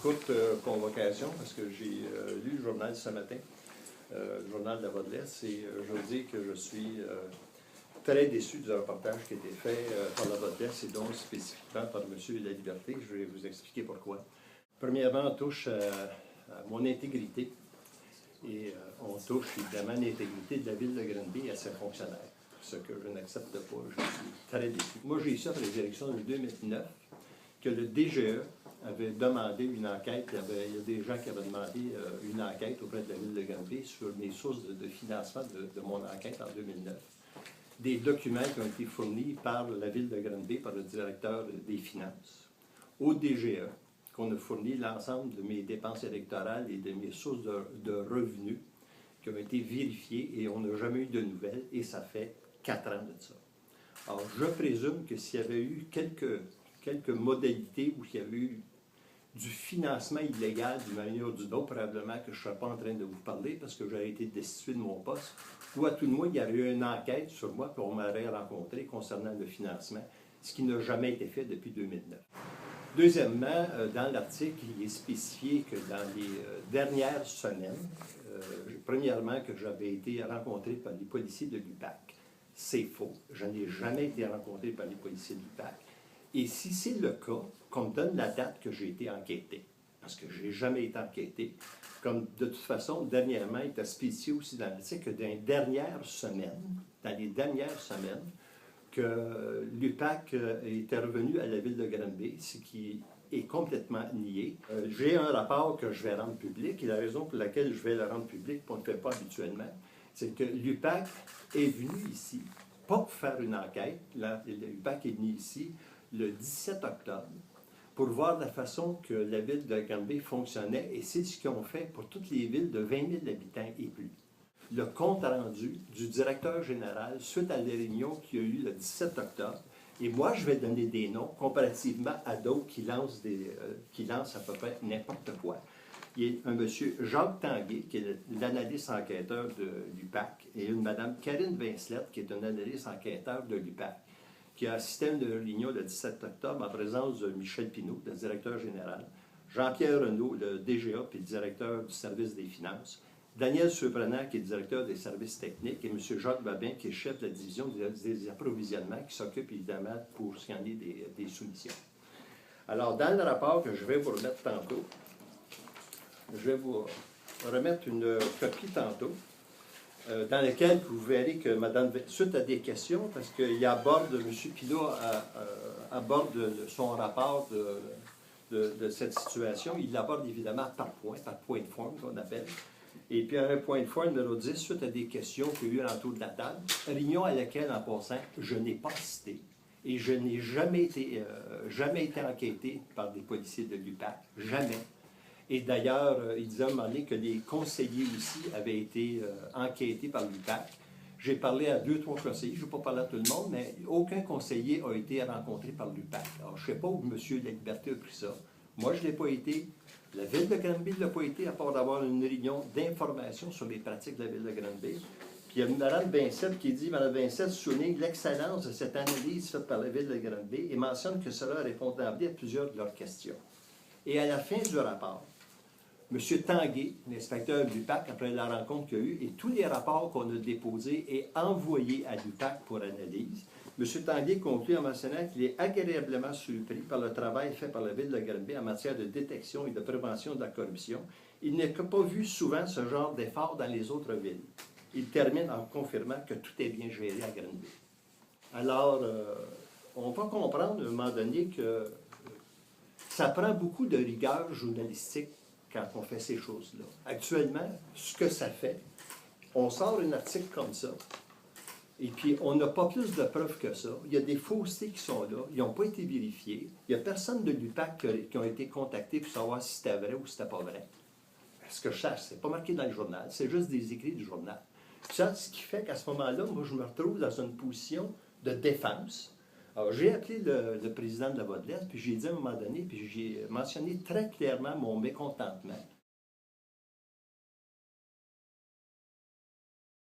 courte convocation parce que j'ai lu le journal ce matin, le journal de la Voix de l'Est, et je veux dire que je suis très déçu du reportage qui a été fait par la Voix de l'Est et donc spécifiquement par M. Laliberté. Je vais vous expliquer pourquoi. Premièrement, on touche à mon intégrité et on touche évidemment l'intégrité de la ville de Granby et à ses fonctionnaires, ce que je n'accepte pas. Je suis très déçu. Moi, j'ai su après les élections de 2009 que le DGE avait demandé une enquête. Il y a des gens qui avaient demandé une enquête auprès de la ville de Granby sur mes sources de financement de mon enquête en 2009. Des documents qui ont été fournis par la ville de Granby, par le directeur des finances, au DGE, qu'on a fourni l'ensemble de mes dépenses électorales et de mes sources de revenus qui ont été vérifiées et on n'a jamais eu de nouvelles et ça fait 4 ans de ça. Alors, je présume que s'il y avait eu quelques modalités où il y avait eu du financement illégal d'une manière ou d'une autre, probablement que je ne serais pas en train de vous parler parce que j'aurais été destitué de mon poste, ou à tout le moins, il y aurait eu une enquête sur moi qu'on m'aurait rencontré concernant le financement, ce qui n'a jamais été fait depuis 2009. Deuxièmement, dans l'article, il est spécifié que dans les dernières semaines, premièrement, que j'avais été rencontré par les policiers de l'UPAC. C'est faux. Je n'ai jamais été rencontré par les policiers de l'UPAC. Et si c'est le cas, qu'on me donne la date que j'ai été enquêté, parce que je n'ai jamais été enquêté, comme de toute façon, dernièrement, il était spécifié aussi dans l'article que dans les dernières semaines, que l'UPAC était revenu à la ville de Granby, ce qui est complètement nié. J'ai un rapport que je vais rendre public, et la raison pour laquelle je vais le rendre public, qu'on ne fait pas habituellement, c'est que l'UPAC est venu ici, pas pour faire une enquête, l'UPAC est venu ici le 17 octobre, pour voir la façon que la ville de Granby fonctionnait, et c'est ce qu'ils ont fait pour toutes les villes de 20 000 habitants et plus. Le compte rendu du directeur général suite à la réunion qu'il y a eu le 17 octobre, et moi je vais donner des noms comparativement à d'autres qui lancent à peu près n'importe quoi. Il y a un monsieur Jacques Tanguay, qui est l'analyste enquêteur de l'UPAC, et une madame Karine Vincelette, qui est une analyste enquêteur de l'UPAC, qui a assisté à une réunion le 17 octobre en présence de Michel Pinault, le directeur général, Jean-Pierre Renaud, le DGA puis le directeur du service des finances, Daniel Surprenant, qui est directeur des services techniques, et M. Jacques Babin, qui est chef de la division des approvisionnements, qui s'occupe évidemment pour scanner des soumissions. Alors, dans le rapport que je vais vous remettre tantôt, je vais vous remettre une copie tantôt, dans lequel vous verrez que Mme, suite à des questions, parce qu'il aborde, M. Pinault aborde son rapport de cette situation, il l'aborde évidemment par point de forme qu'on appelle. Et puis un point de forme numéro 10, suite à des questions qu'il y a eu autour de la table, réunion à laquelle, en passant, je n'ai pas assisté et je n'ai jamais été enquêté par des policiers de l'UPAC, jamais. Et d'ailleurs, il disait à un moment donné que les conseillers aussi avaient été enquêtés par l'UPAC. J'ai parlé à 2-3 conseillers, je ne vais pas parler à tout le monde, mais aucun conseiller a été rencontré par l'UPAC. Alors, je ne sais pas où M. Laliberté a pris ça. Moi, je ne l'ai pas été. La ville de Granby ne l'a pas été, à part d'avoir une réunion d'information sur les pratiques de la ville de Granby. Puis il y a Mme Vincent qui dit, Mme Vincent souligne l'excellence de cette analyse faite par la ville de Granby et mentionne que cela répond d'emblée à plusieurs de leurs questions. Et à la fin du rapport, M. Tanguay, l'inspecteur de l'UPAC, après la rencontre qu'il y a eu, et tous les rapports qu'on a déposés et envoyés à l'UPAC pour analyse, M. Tanguay conclut en mentionnant qu'il est agréablement surpris par le travail fait par la ville de Granby en matière de détection et de prévention de la corruption. Il n'a pas vu souvent ce genre d'effort dans les autres villes. Il termine en confirmant que tout est bien géré à Granby. Alors, on va comprendre à un moment donné que ça prend beaucoup de rigueur journalistique quand on fait ces choses-là. Actuellement, ce que ça fait, on sort un article comme ça, et puis on n'a pas plus de preuves que ça. Il y a des faussetés qui sont là, ils n'ont pas été vérifiés. Il n'y a personne de l'UPAC qui ont été contactés pour savoir si c'était vrai ou si c'était pas vrai. Ce que je sache, c'est pas marqué dans le journal, c'est juste des écrits du journal. Ça, ce qui fait qu'à ce moment-là, moi, je me retrouve dans une position de défense. Alors, j'ai appelé le président de la Voix de l'Est, puis j'ai dit à un moment donné, puis j'ai mentionné très clairement mon mécontentement